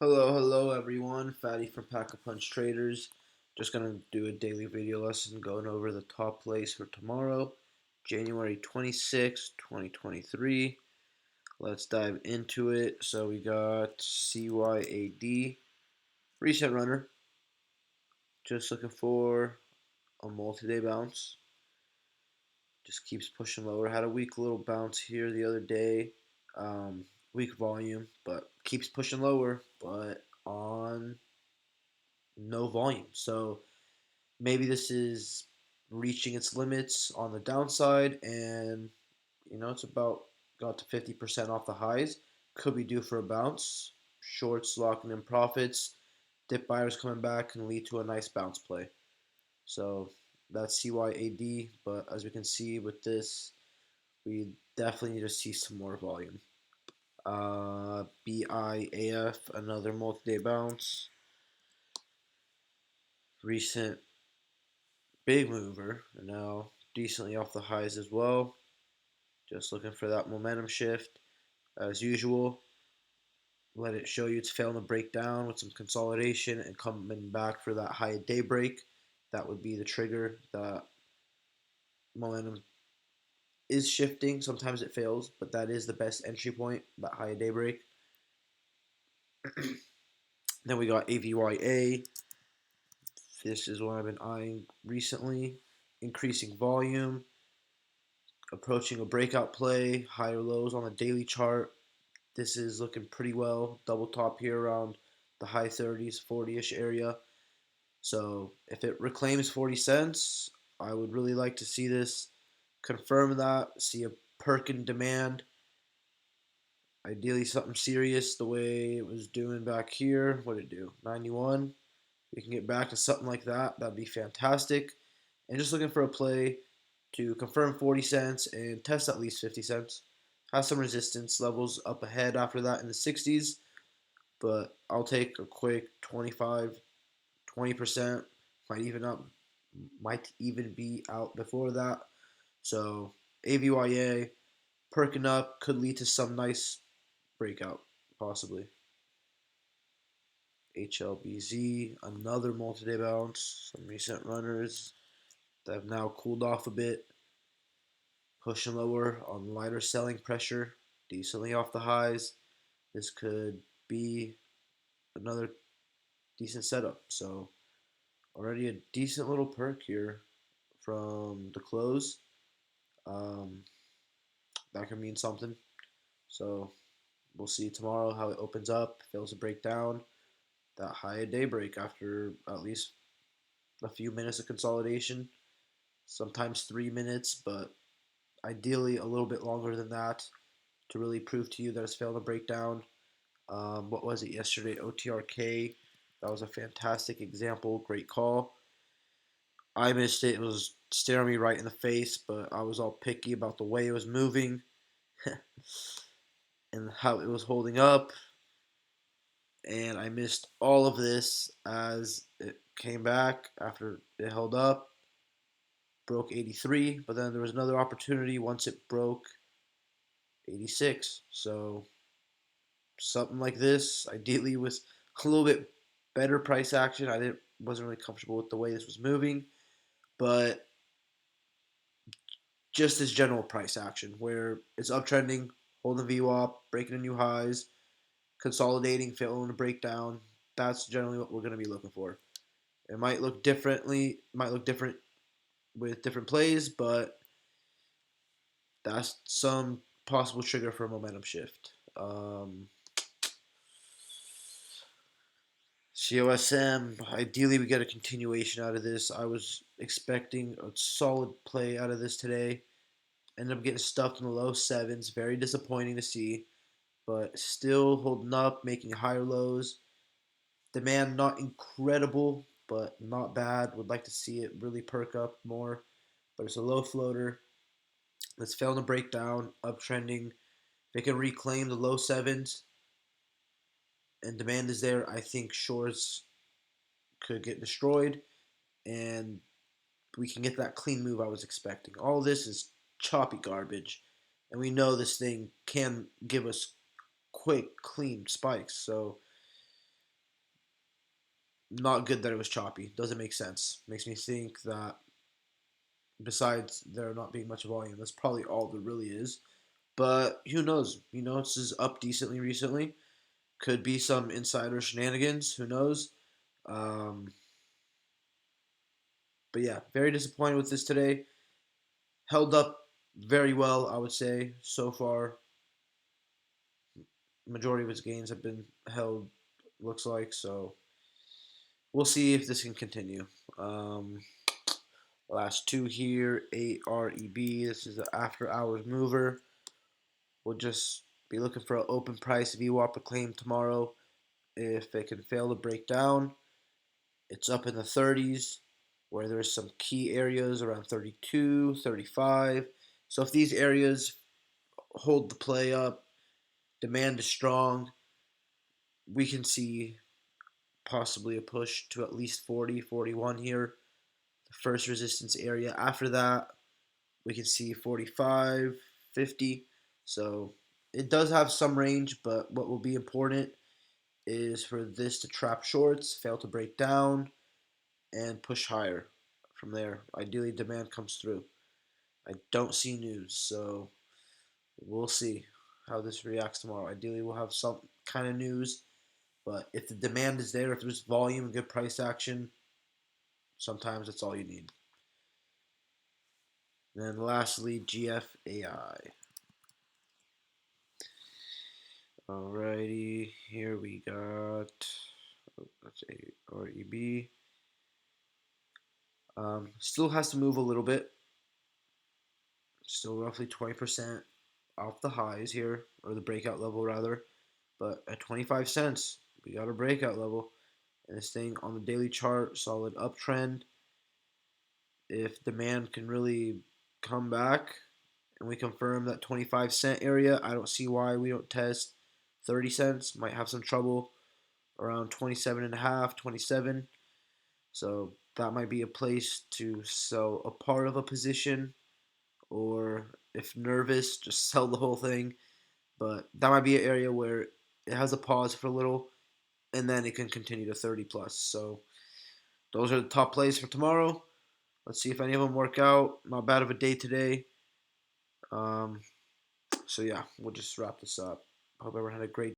Hello everyone. Fatty from Pack-a-Punch Traders. Just gonna do a daily video lesson going over the top plays for tomorrow, January 26th, 2023. Let's dive into it. So we got CYAD, reset runner. Just looking for a multi-day bounce. Just keeps pushing lower. Had a weak little bounce here the other day. Weak volume, but keeps pushing lower, but on no volume. So maybe this is reaching its limits on the downside, and it's about got to 50% off the highs. Could be due for a bounce. Shorts locking in profits. Dip buyers coming back can lead to a nice bounce play. So that's CYAD, but as we can see with this, we definitely need to see some more volume. BIAF, another multi-day bounce. Recent big mover, and now decently off the highs as well. Just looking for that momentum shift as usual. Let it show you it's failing to break down with some consolidation and coming back for that high day break. That would be the trigger. That momentum is shifting. Sometimes it fails, but that is the best entry point, that high day break. Then we got AVYA. This is what I've been eyeing recently. Increasing volume, approaching a breakout play, higher lows on the daily chart. This is looking pretty well. Double top here around the high 30s, 40-ish area. So if it reclaims 40 cents, I would really like to see this confirm that, see a perk in demand. Ideally something serious the way it was doing back here. What did it do? 91. We can get back to something like that. That'd be fantastic. And just looking for a play to confirm 40 cents and test at least 50 cents. Has some resistance levels up ahead after that in the 60s, but I'll take a quick 25, 20%. Might even be out before that. So AVYA perking up could lead to some nice breakout, possibly. HLBZ, another multi-day bounce. Some recent runners that have now cooled off a bit. Pushing lower on lighter selling pressure, decently off the highs. This could be another decent setup. So already a decent little perk here from the close. Um, that can mean something. So we'll see tomorrow how it opens up. Fails to break down that high daybreak after at least a few minutes of consolidation. Sometimes 3 minutes, but ideally a little bit longer than that to really prove to you that it's failed to break down. What was it yesterday? OTRK. That was a fantastic example. Great call. I missed it. It was staring me right in the face, but I was all picky about the way it was moving and how it was holding up. And I missed all of this as it came back after it held up. Broke 83, but then there was another opportunity once it broke 86. So something like this, ideally with a little bit better price action. Wasn't really comfortable with the way this was moving, but just this general price action where it's uptrending, holding VWAP, breaking new highs, consolidating, failing to break down. That's generally what we're going to be looking for. It might look different with different plays, but that's some possible trigger for a momentum shift. COSM, ideally we get a continuation out of this. I was expecting a solid play out of this today. Ended up getting stuffed in the low sevens. Very disappointing to see, but still holding up, making higher lows. Demand not incredible, but not bad. Would like to see it really perk up more, but it's a low floater. Let's fail to break down, uptrending. They can reclaim the low sevens, and demand is there. I think shorts could get destroyed, and we can get that clean move I was expecting. All this is choppy garbage, and we know this thing can give us quick, clean spikes. So not good that it was choppy. Doesn't make sense. Makes me think that besides there not being much volume, that's probably all there really is. But who knows? This is up decently recently. Could be some insider shenanigans. Who knows? Um, but yeah, very disappointed with this today. Held up very well, I would say, so far. Majority of its gains have been held, looks like. So we'll see if this can continue. Um, Last two here, AREB. This is the after hours mover. We'll just be looking for an open price VWAP claim tomorrow. If it can fail to break down, it's up in the 30s, where there's some key areas around 32, 35. So if these areas hold the play up, demand is strong, we can see possibly a push to at least 40, 41 here. The first resistance area. After that, we can see 45, 50. So it does have some range, but what will be important is for this to trap shorts, fail to break down, and push higher from there. Ideally, demand comes through. I don't see news, so we'll see how this reacts tomorrow. Ideally, we'll have some kind of news, but if the demand is there, if there's volume and good price action, sometimes that's all you need. And then lastly, GFAI. Alrighty, here we got, that's AREB. Still has to move a little bit. Still roughly 20% off the highs here, or the breakout level rather. But at 25 cents, we got a breakout level. And this thing on the daily chart, solid uptrend. If demand can really come back and we confirm that 25-cent area, I don't see why we don't test 30 cents. Might have some trouble around 27 and a half, 27. So that might be a place to sell a part of a position, or if nervous, just sell the whole thing. But that might be an area where it has a pause for a little, and then it can continue to 30 plus. So those are the top plays for tomorrow. Let's see if any of them work out. Not bad of a day today. Um, so yeah, we'll just wrap this up. Hope everyone had a great